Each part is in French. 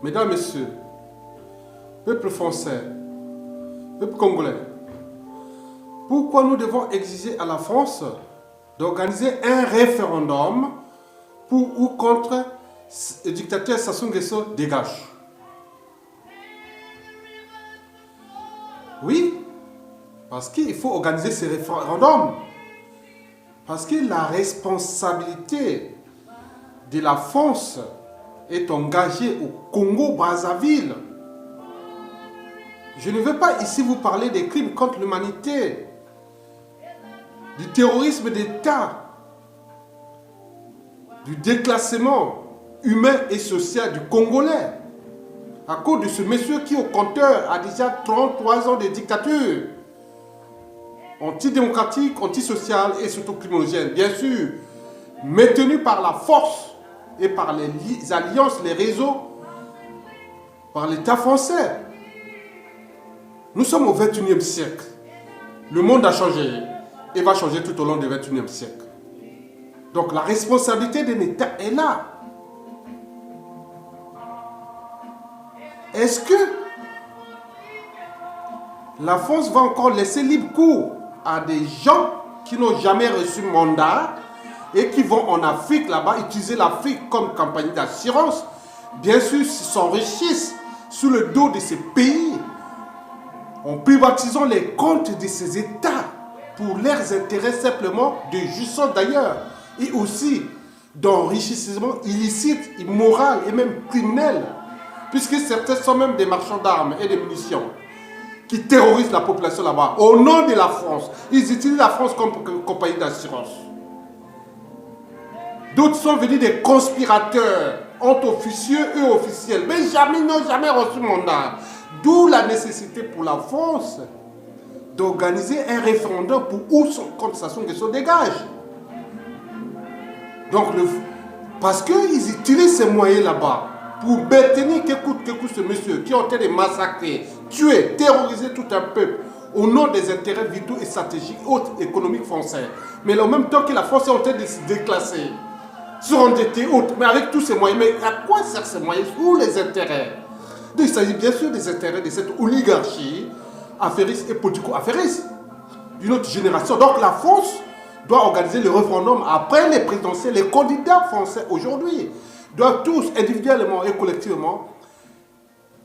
Mesdames, Messieurs, peuple français, peuple congolais, pourquoi nous devons exiger à la France d'organiser un référendum pour ou contre le dictateur Sassou Nguesso dégage? Oui, parce qu'il faut organiser ce référendum. Parce que la responsabilité de la France est engagée au Congo-Brazzaville. Je ne veux pas ici vous parler des crimes contre l'humanité, du terrorisme d'État, du déclassement humain et social du Congolais, à cause de ce monsieur qui, au compteur, a déjà 33 ans de dictature, antidémocratique, antisociale et surtout criminogène, bien sûr, maintenu par la force et par les alliances, les réseaux, par l'État français. Nous sommes au XXIe siècle. Le monde a changé et va changer tout au long du XXIe siècle. Donc la responsabilité de l'État est là. Est-ce que la France va encore laisser libre cours à des gens qui n'ont jamais reçu mandat et qui vont en Afrique là-bas utiliser l'Afrique comme compagnie d'assurance, bien sûr s'enrichissent sous le dos de ces pays en privatisant les comptes de ces États pour leurs intérêts simplement de jouissance d'ailleurs et aussi d'enrichissement illicite, immoral et même criminel, puisque certains sont même des marchands d'armes et de munitions qui terrorisent la population là-bas au nom de la France. Ils utilisent la France comme compagnie d'assurance. D'autres sont venus des conspirateurs entre officieux et officiels, mais jamais n'ont jamais reçu mandat. D'où la nécessité pour la France d'organiser un référendum pour où son compte Sassou Nguesso dégage. Donc, parce qu'ils utilisent ces moyens là-bas pour maintenir que coûte ce monsieur qui est en train de massacrer, tuer, terroriser tout un peuple au nom des intérêts vitaux et stratégiques autres économiques français. Mais en même temps que la France est en train de se déclasser, surendetter, autres, mais avec tous ces moyens. Mais à quoi servent ces moyens? Où les intérêts? Donc, il s'agit bien sûr des intérêts de cette oligarchie affairiste et politico-affairiste d'une autre génération. Donc la France doit organiser le référendum après les présidentielles. Les candidats français aujourd'hui doivent tous individuellement et collectivement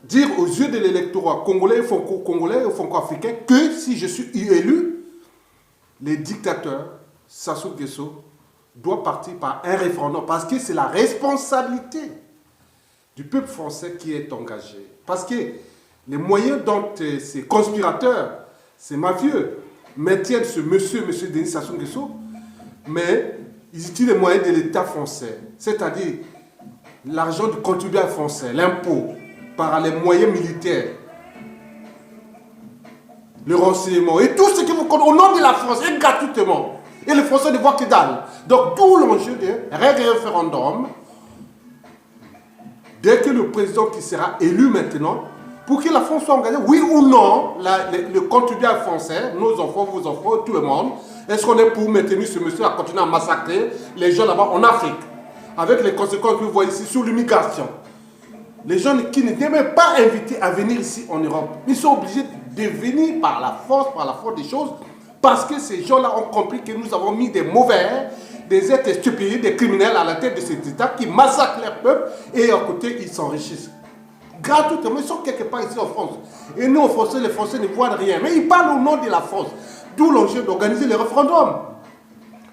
dire aux yeux de l'électorat congolais, franco-congolais et franco-africain que si je suis élu, les dictateurs Sassou Nguesso doit partir par un référendum parce que c'est la responsabilité du peuple français qui est engagé. Parce que les moyens dont ces conspirateurs, ces mafieux, maintiennent ce monsieur Denis Sassou Nguesso, mais ils utilisent les moyens de l'État français, c'est-à-dire l'argent du contribuable français, l'impôt, par les moyens militaires, le renseignement et tout ce qui vous compte au nom de la France et gratuitement. Et les Français ne voient que dalle. Donc tout l'enjeu de référendum, dès que le président qui sera élu maintenant, pour que la France soit engagée, oui ou non, le contribuable français, nos enfants, vos enfants, tout le monde, est-ce qu'on est pour maintenir ce monsieur à continuer à massacrer les gens là-bas en Afrique, avec les conséquences que vous voyez ici sur l'immigration. Les gens qui n'étaient même pas invités à venir ici en Europe, ils sont obligés de venir par la force des choses, parce que ces gens-là ont compris que nous avons mis des mauvais, des êtres stupides, des criminels à la tête de cet État qui massacrent leur peuple et à côté ils s'enrichissent. Gratuitement, ils sont quelque part ici en France. Et nous, Français, les Français ne voient rien. Mais ils parlent au nom de la France. D'où l'enjeu d'organiser le référendum.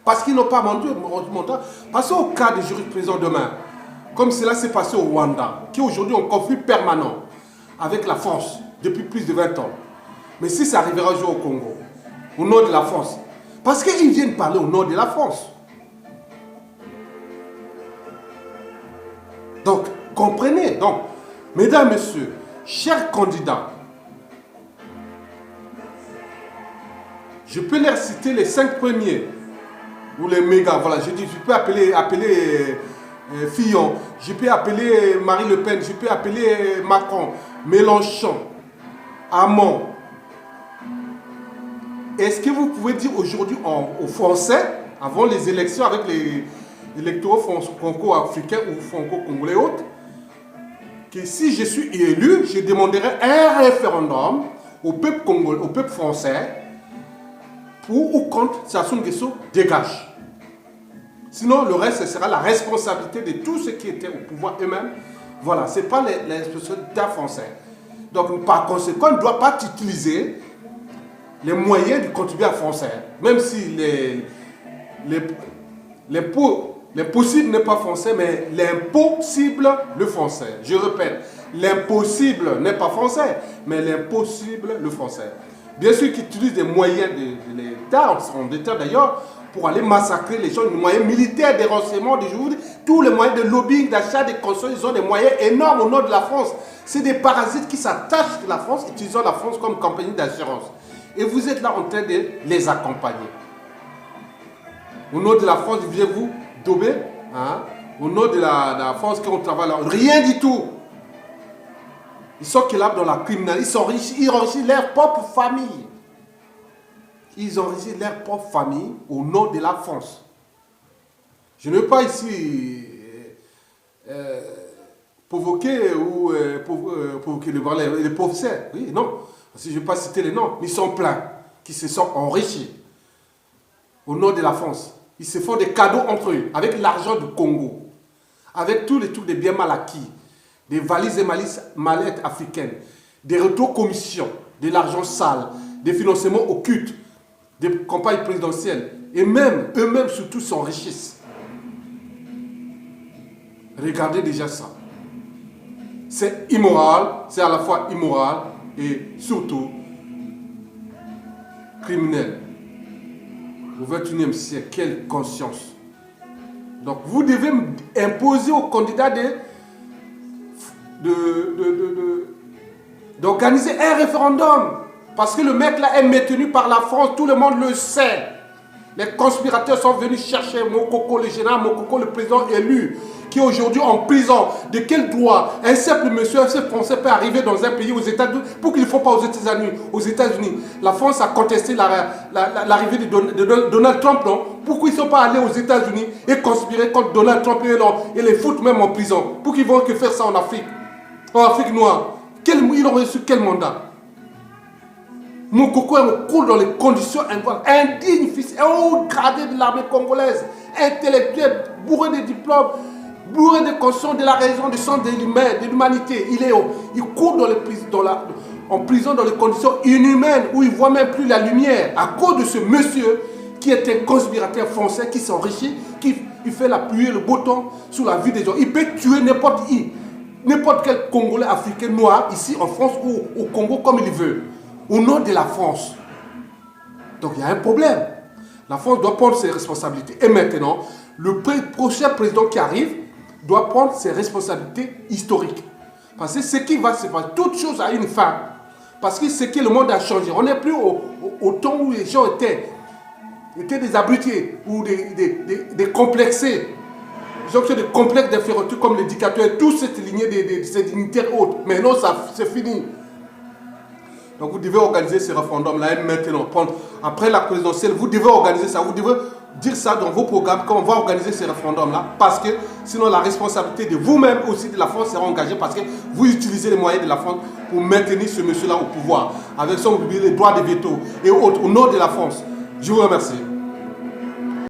Parce qu'ils n'ont pas mandat. Passez au cas de jurisprudence demain. Comme cela s'est passé au Rwanda, qui est aujourd'hui en conflit permanent avec la France depuis plus de 20 ans. Mais si ça arrivera un jour au Congo, au nom de la France, parce qu'ils viennent parler au nom de la France. Donc, comprenez. Donc, mesdames, messieurs, chers candidats, je peux leur citer les 5 premiers, ou les mégas, voilà, je peux appeler Fillon, je peux appeler Marine Le Pen, je peux appeler Macron, Mélenchon, Hamon. Est-ce que vous pouvez dire aujourd'hui aux Français, avant les élections avec les électoraux franco-africains ou franco-congolais autres, que si je suis élu, je demanderai un référendum au peuple congolais, au peuple français, pour ou contre Sassou Nguesso dégage. Sinon, le reste, ce sera la responsabilité de tous ceux qui étaient au pouvoir eux-mêmes. Voilà, ce n'est pas les responsabilités d'État français. Donc, par conséquent, on ne doit pas utiliser les moyens du contribuable français. Même si l'impossible n'est pas français, mais l'impossible le français. Je répète, l'impossible n'est pas français, mais l'impossible le français. Bien sûr qu'ils utilisent des moyens de l'État, en d'État d'ailleurs, pour aller massacrer les gens, des moyens militaires, des renseignements, tous les moyens de lobbying, d'achat, de construction, ils ont des moyens énormes au nord de la France. C'est des parasites qui s'attachent à la France, utilisant la France comme compagnie d'assurance. Et vous êtes là en train de les accompagner. Au nord de la France, vous daubez, hein? Au nord de la France, quand on travaille là, rien du tout. Ils sont là dans la criminalité, ils enrichissent leur propre famille. Ils enrichissent leur propre famille au nord de la France. Je ne veux pas ici provoquer ou provoquer les professeurs. Oui, non. Je ne vais pas citer les noms, mais ils sont pleins qui se sont enrichis au nord de la France. Ils se font des cadeaux entre eux avec l'argent du Congo, avec tous les trucs de biens mal acquis, des valises et mallettes africaines, des retours commissions, de l'argent sale, des financements occultes, des campagnes présidentielles, et même, eux-mêmes surtout s'enrichissent. Regardez déjà ça. C'est immoral, c'est à la fois immoral et surtout criminel. Au XXIe siècle, quelle conscience. Donc vous devez imposer aux candidats d'organiser un référendum. Parce que le mec là est maintenu par la France, tout le monde le sait. Les conspirateurs sont venus chercher Mokoko, le général Mokoko, le président élu, qui est aujourd'hui en prison. De quel droit un simple monsieur, un simple français peut arriver dans un pays aux États-Unis? Pour qu'il ne faut pas aux États-Unis. La France a contesté l'arrivée de Donald Trump, non? Pourquoi ils ne sont pas allés aux États-Unis et conspirer contre Donald Trump et les foutre même en prison? Pour qu'ils vont que faire ça en Afrique? En Afrique noire. Ils ont reçu quel mandat? Mokoko coule dans les conditions indignes, fils, haut gradé de l'armée congolaise, intellectuel, bourré de diplômes, bourré de conscience de la raison, du sang de l'humanité. Il court en prison dans les conditions inhumaines où il ne voit même plus la lumière à cause de ce monsieur qui est un conspirateur français qui s'enrichit, qui fait l'appuyer le bouton sur la vie des gens. Il peut tuer n'importe qui, n'importe quel Congolais, Africain, noir, ici en France ou au Congo comme il veut. Au nom de la France. Donc il y a un problème. La France doit prendre ses responsabilités. Et maintenant, le prochain président qui arrive doit prendre ses responsabilités historiques. Parce que ce qui va se passer, toute chose a une fin. Parce que ce que le monde a changé. On n'est plus au temps où les gens étaient des abrutis ou des complexés. Ils ont fait des complexes d'infériorité comme les dictateurs, toute cette lignée de ces dignitaires autres. Mais non, c'est fini. Donc vous devez organiser ce référendum-là maintenant. Après la présidentielle, vous devez organiser ça. Vous devez dire ça dans vos programmes quand on va organiser ce référendum-là. Parce que sinon la responsabilité de vous-même aussi de la France sera engagée parce que vous utilisez les moyens de la France pour maintenir ce monsieur-là au pouvoir. Avec son les droits de veto et autres au nord de la France. Je vous remercie.